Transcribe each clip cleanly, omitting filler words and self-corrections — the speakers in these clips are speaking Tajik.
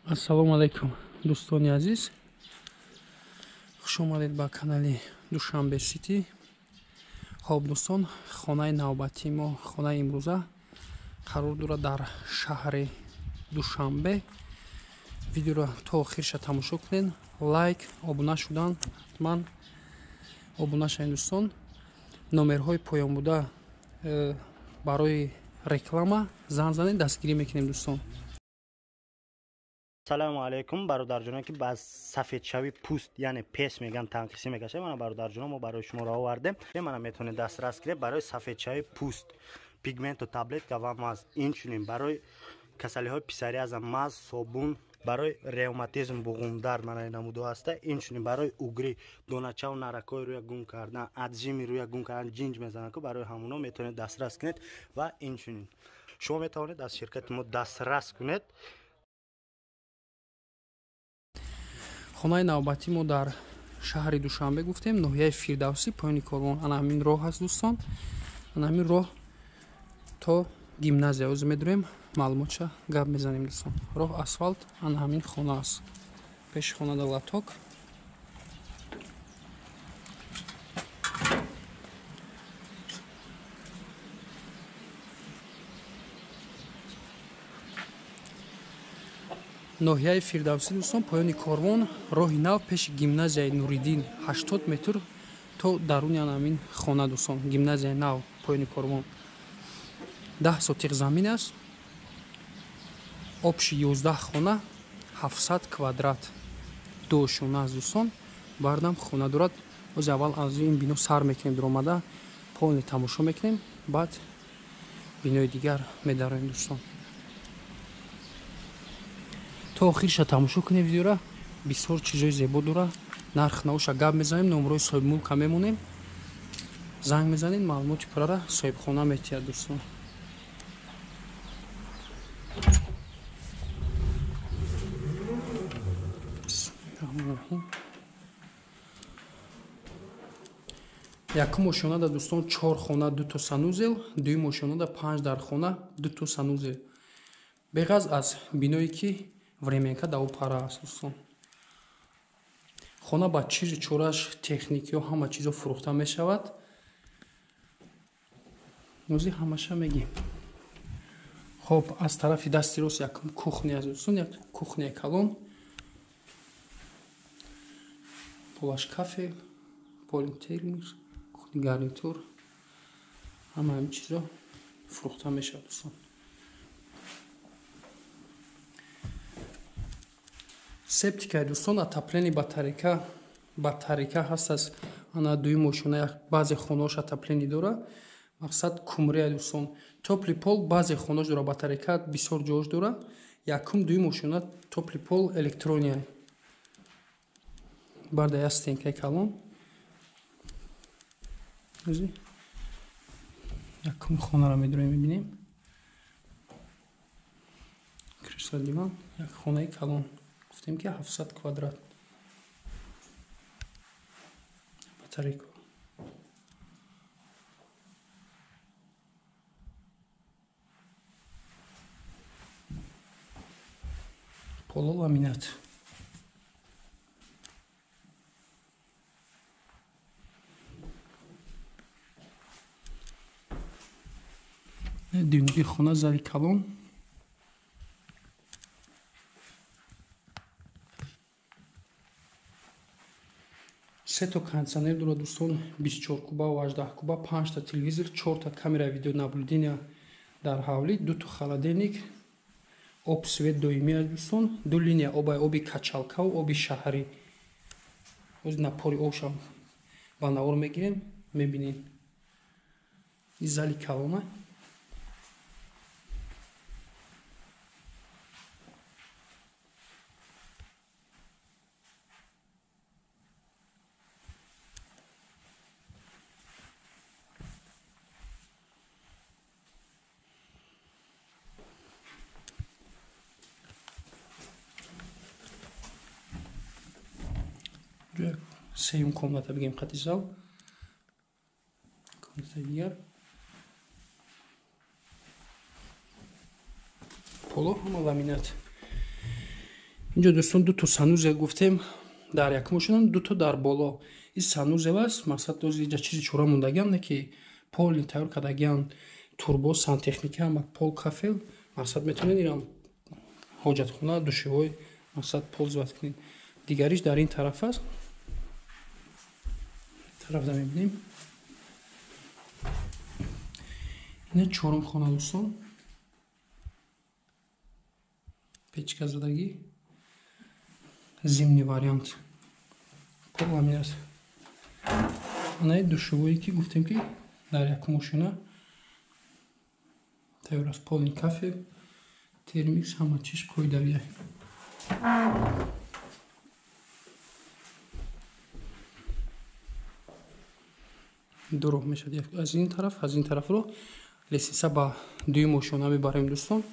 Ассалому алайкум, дӯстони азиз. Хуш омадед ба канали Душанбе Сити. Хоб дӯстон, хонаи навбатии мо, хонаи имрӯза қарор дорад дар шаҳри Душанбе. Видеоро то охирша тамошо кунед. Лайк, обуна шудан, ҳатман обуна шавед дӯстон. Номерҳои поёнбуда барои реклама зан занед, дастгирӣ мекунем дӯстон. салому алайкум бародарҷоне ки ба сафедшави пӯст яъне пес меган танқисӣ мекашад. Мана бародарҷоно мо барои шуморо овардем. Мана метавонед дастрас гиред барои сафедшави пӯст, пигменту таблетка ва маз. Инчунин барои касалиҳои писариаза маз, собун, барои ревматизм, буғумдард мана намуду ҳаста. Инчунин барои угри, доначаву наракҳои рӯя гум кардан, аджими рӯя гум кардан, ҷинҷ мезанад ки барои ҳамуно метавонед дастрас кунед. Ва инчунин шумо метавонед аз ширкати мо дастрас кунед. Хонаи навбатии мо дар шаҳри Душанбе гуфтем, ноҳияи Фирдавсӣ, поёни корвон. Ана ҳамин роҳ ҳаст дӯстон. Ана ҳамин роҳ то гимназия ӯз медурем, маълумотша гап мезанем дӯстон. Роҳ асфалт, ана ҳамин хона аст. Пеши хона да латок. ноҳияи Фирдавсӣ дӯстон, поёни корвон, роҳи нав пеши гимназияи Нуриддин 80 метр то даруни ана ҳамин хона дӯстон. Гимназияи нав, поёни корвон. 10 сотиқ замин аст. Обши 11 хона, 700 квадрат. Ду ошона аст дӯстон. Бардам хона дорад. Ози аввал аз ин бино сар мекунем дуромада, полни тамошо мекунем, баъд бинои дигар медароем дӯстон. То охирша тамошо кунем видеора. Бисёр чизои зебо дора. Нарх навоша гап мезанем, номерои соҳиби мулка мемонем. Занг мезанед, маълумоти пуррара соҳибхона метиҳад дӯстон. Якум ошонада дӯстон 4 хона 2 то санузел, дуюм ошонада 5 дар хона 2 то санузел. Беғаз аз биное ки временка да опара аст дӯстон. Хона ба чизи чораш, техникиё, ҳама чизо фурӯхта мешавад. ӯзи ҳамаша мегим. Хоб, аз тарафи дасти рост якум кухня аст дӯстон, як кухняи калон. Полашкафе, политермос, кухни гарнитур, ҳама ҳамин чизо фурӯхта мешавад дӯстон. Септикаи дӯстон, отоплени батарейка ҳаст аз ана дуюм ошона. Баъзе хонаҳош отоплени дора. Мақсад кумрия дӯстон. Топли пол баъзе хонаҳош дора, батарейка бисёр ҷош дора. Якум дуюм ошона топли пол электрония. Барда я стенкаи калон. Ози якум хонаро медурем мебинем. Кресло диван, як хонаи калон. Гуфтем ки 700 квадрат. Батарейка. Поло ламинат. Дуюмгир хона зали калон. Се то кондиционер дора дӯстон, 24 куба ва 18 куба, 5 та телевизор, 4 та камераи видеонаблюдения дар ҳавлӣ, 2 то холодильник, об свет доимӣ аст дӯстон, 2 линия оби качалкаву оби шаҳрӣ. Ози напори обшам ба навор мегирем, мебинем. И зали калона. Сеюм комната бигем хати зал. Комната дигар. Поло ҳама ламинат. инҷо дӯстон ду то санузел гуфтем дар як мошинан, ду то дар боло. ин санузел аст, мақсад дози иҷа чизи чора мондагиан не ки полни тайёр кардагиан турбо сантехника ва пол кафел. мақсад метавонед инам ҳоҷатхона душевой мақсад пользоват кунед. дигариш дар ин тараф аст. тарафда мебинем ина чорумхона дӯстон, печка задагӣ зимни вариант пол ҳамин аст. анаи душевое ки гуфтем ки дар як мошина тайёр аст, полни кафе термикс ҳама чиз қоидавия. ду роҳ мешавад, аз ин тараф аз ин тараф роҳ. лесенса ба дуи мошина мебарем дӯстон.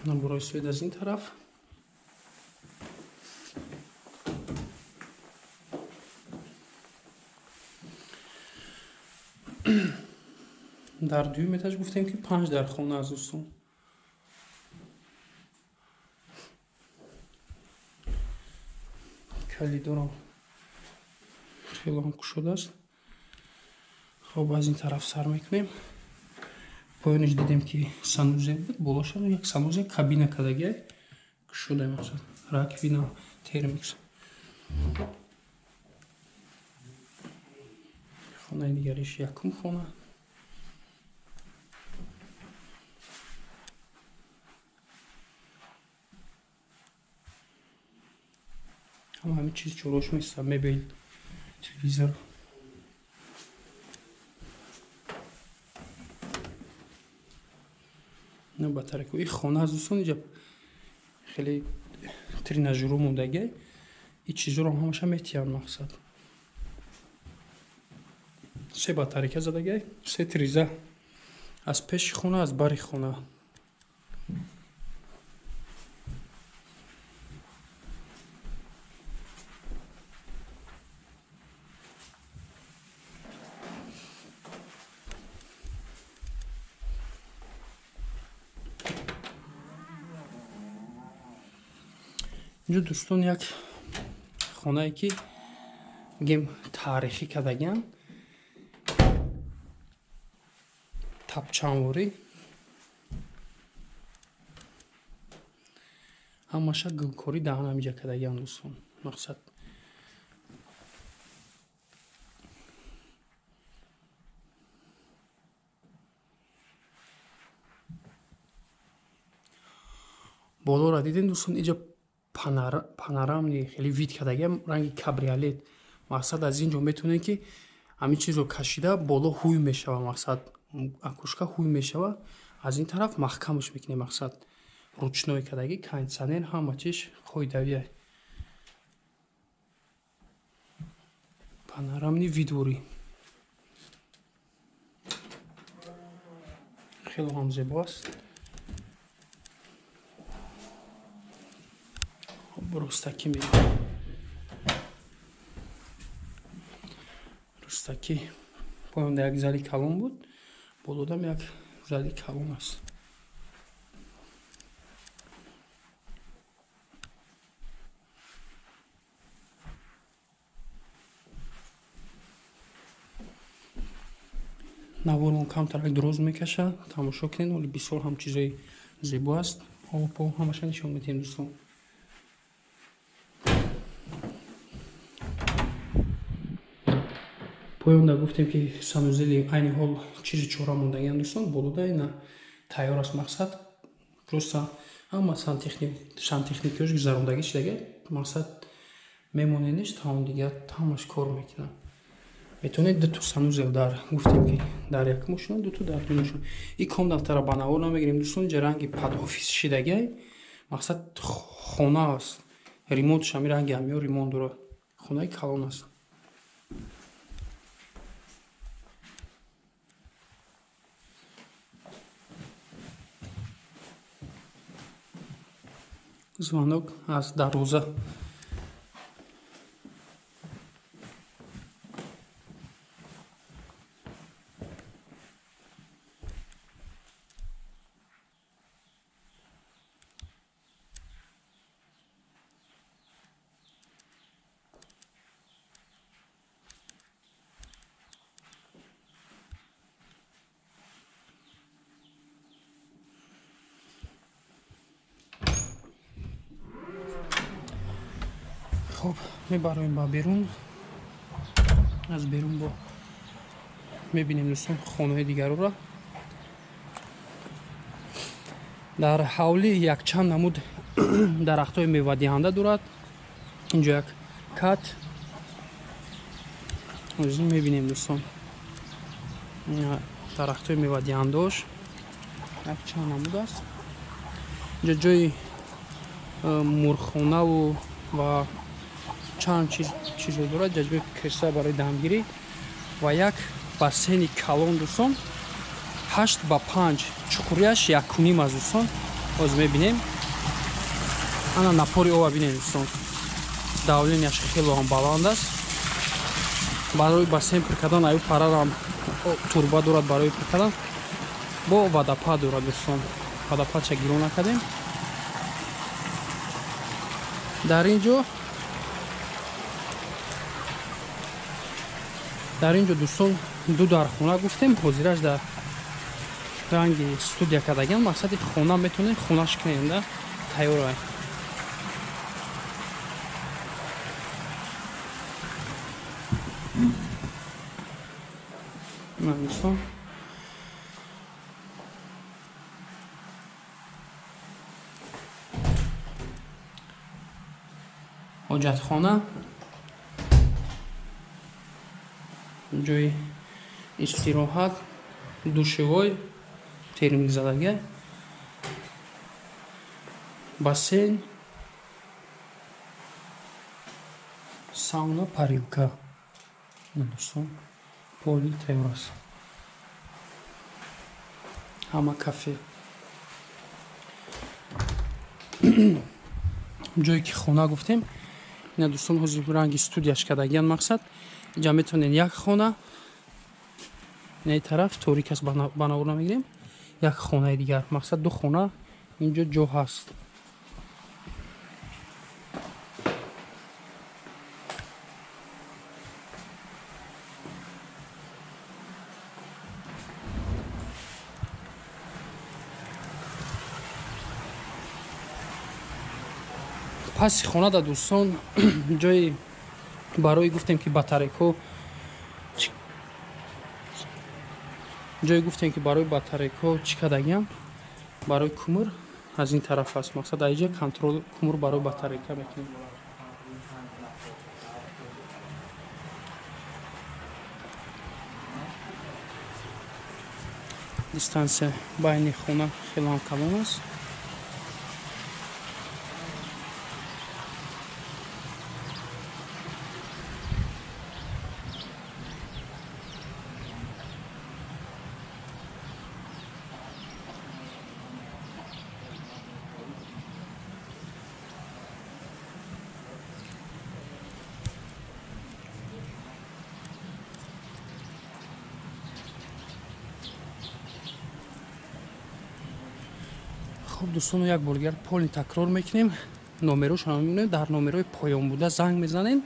наборои суед аз ин тараф. дар 2 метаж гуфтем ки 5 дар хона аст дӯстон. калидорам хеле ҳам кушодааст. хоб аз ин тараф сар мекунем. поёниш дидем ки санузел буд, болошам як санузел кабина кардагия кушода мақсад раковина термикс. хонаи дигариш якум хона. ҳамин чиз чорош места, мебел, телевизор. ина батареку ин хона аст дӯстон. иҷа хеле тренажёру мондагия ин чизоро ҳамаша метиҳанд мақсад. 3 батарейка задагия, 3 триза аз пеши хона, аз бари хона. инҷо дӯстон як хонае ки гем таърихӣ кардагиан, тапчанворӣ, ҳамаша гулкорӣ даҳан ҳамиҷа кардагиан дӯстон. мақсад болора дидем дӯстон, иҷа панорамни хеле вид кардагия ранги кабриолет. мақсад аз инҷо метавонем ки ҳамин чизро кашида боло ҳуй мешава, мақсад акушка ҳуй мешава. аз ин тараф маҳкамаш мекунем, мақсад ручной кардагӣ кондитсионер ҳама чиз қоидавия. панорамни видворӣ хеле ҳам зебо аст. ростакӣ мебинем. ростакӣ поёнда як зали калон буд, болодам як зали калон аст. наворон камтарак дуроз мекашад. тамошо кунед, оли бисёр ҳам чизои зебо аст. ҳово по ҳамаша нишон медиҳем дӯстон. поёнда гуфтем ки санузели айни ҳол чизи чора мондагиан дӯстон. болода ина тайёр аст, мақсад просто ҳама сантехникиёш гузарондагӣ шудагия, мақсад мемоненеш таом дигар ҳамаш кор мекунад. метавонед ду то санузел дар гуфтем ки дар як мошина, ду то дар ду мошина. ин комнатара ба навор намегирем дӯстон. иҷа ранги падофис шидагия, мақсад хона аст. ремонтш ҳами ранги ҳамиё ремонт дорад. хонаи калон аст. звонок аз дароза خب میبریم با بیرون. از بیرون با میبینیم دوستان خانه دیگر رو. در حولی یک چند نمود درخت های میوه دهنده دارد. اینجا یک کات میبینیم دوستان، درخت های میوه دهنده‌اش یک چند نمود است. اینجا جای مرخانه و چند چیز دارد، جای کشته برای دمگیری و یک бассейни کلان دوستان 8x5 чуқуриаш 1.5 аст дӯстон. ҳозир мебинем ана напори оба бинем дӯстон, давлениаш хеле ҳам баланд аст. барои бассейн пур кардан аю парарам турба дорад, барои пур кардан бо водопад дорад дӯстон. водопадша гирон накардем. дар инҷо дӯстон ду дар хона гуфтем, ҳозираш дар ранги студия кардаган. мақсади хона метонем хонаш кунем да тайёр. дӯстон ҳоҷатхона, ҷои истироҳат, душевой, термикзадага, бассейн, сауна, парилка. дӯстон поли тайёр аст. ҳама кафе. ҷое ки хона гуфтем, ина дӯстон ҳозир ранги студияш кардагиян. мақсад инҷа метавонем як хона, ин тараф торик аст, банавур намегирем, як хонаи дигар. мақсад ду хона инҷо ҷо ҳаст. паси хонада дӯстон ҷои барои гуфтем ки батарейко, ҷои гуфтем ки барои батарейко чӣ кардагиям, барои кумр аз ин тараф аст. мақсад аиҷа контрол кумр барои батарейка мекунем. дистансия байни хона хеле ҳам калон аст. хуб дӯстоно, як бор дигар полни такрор мекунем. номерошонро мебинем. дар номерои поён буда занг мезанем,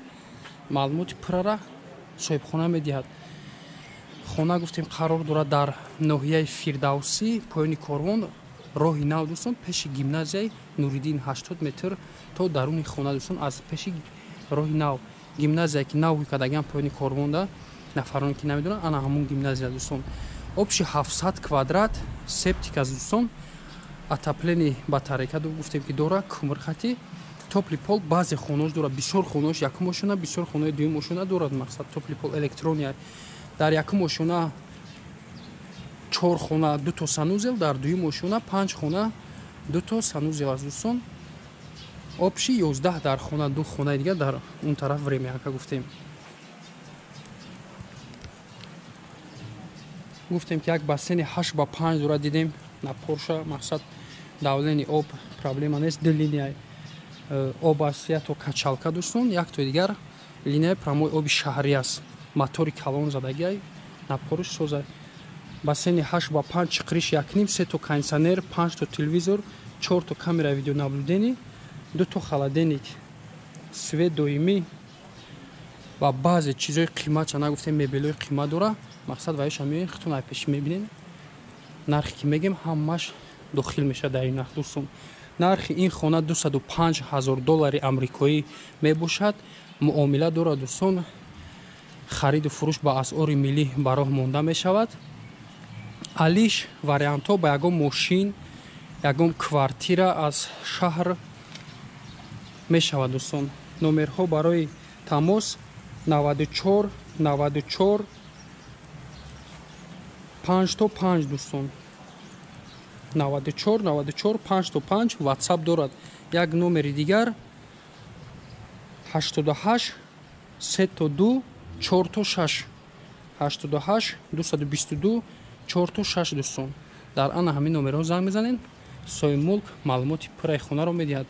маълумоти пуррара соҳибхона медиҳад. хона гуфтем қарор дорад дар ноҳияи фирдавсӣ, поёни корвон, роҳи нав дӯстон, пеши гимназияи Нуриддин 80 метр то даруни хона дӯстон. аз пеши роҳи нав гимназия ки нав кардаган поёни корвонда, нафароне ки намедонанд, ана ҳамун гимназия дӯстон. обши 700 квадрат, септик аст дӯстон. атаплени батарейка гуфтем ки дора, кумрхати, топли пол. баъзе хонаош дорад, бисёр хонаош якум ошона, бисёр хонаи дуюм ошона дорад. мақсад топли пол электрония. дар якум ошона 4 хона 2 то санузел, дар дуюм ошона 5 хона 2 то санузел аст дӯстон. обши 11 дар хона, 2 хонаи дигар дар он тараф времяка гуфтем. гуфтем ки як бассейни 8x5 дорад, дидем напорша. мақсад давлени об проблема нест. ду линияи об аст, я то качалка дӯстон, як то дигар линияи прамои оби шаҳрӣ аст. мотори калон задагиай напориш соза. бассейни 8x5, чиқриш 1.5, 3 то кондисионер, 5 то телевизор, 4 то камера видеонаблюдени, 2 то холодильник, свет доимӣ ва баъзе чизои қиматша нагуфтем, мебелои қимат дора. мақсад ваиша меоем, хитон ай пеши мебинем. нархи ки мегем ҳамаш дохил мешавад дар ин нарх дӯстон. нархи ин хона $205,000 амрикоӣ мебошад. муомила дорад дӯстон. хариду фурӯш ба асъори миллӣ ба роҳ монда мешавад. алиш вариантҳо ба ягон мошин, ягон квартира аз шаҳр мешавад дӯстон. номерҳо барои тамос 94 94 5 то 5 дӯстон. 94 94 5 то 5. ватсап дорад. як номери дигар 88 3 то 2 4 то 6. 88 222 4 то 6 дӯстон. дар ана ҳамин номерҳо занг мезанед. соҳиби мулк маълумоти пурраи хонаро медиҳад.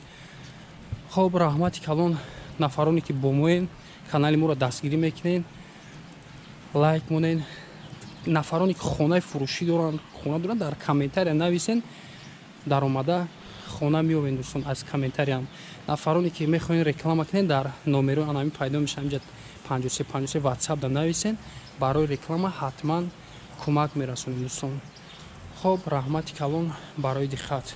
хоб раҳмати калон нафароне ки бо моен канали моро дастгирӣ мекунед, лайк монед. нафароне ки хонаи фурӯшӣ доранд, хона доранд, дар комментария нависен, даромада хона меёбем дӯстон аз комментариям. нафароне ки мехоҳед реклама кунед, дар номеро анами пайдо мешавад. инҷа 53 53 ватсап да нависен. барои реклама ҳатман кӯмак мерасонем дӯстон. хоб раҳмати калон барои диққат.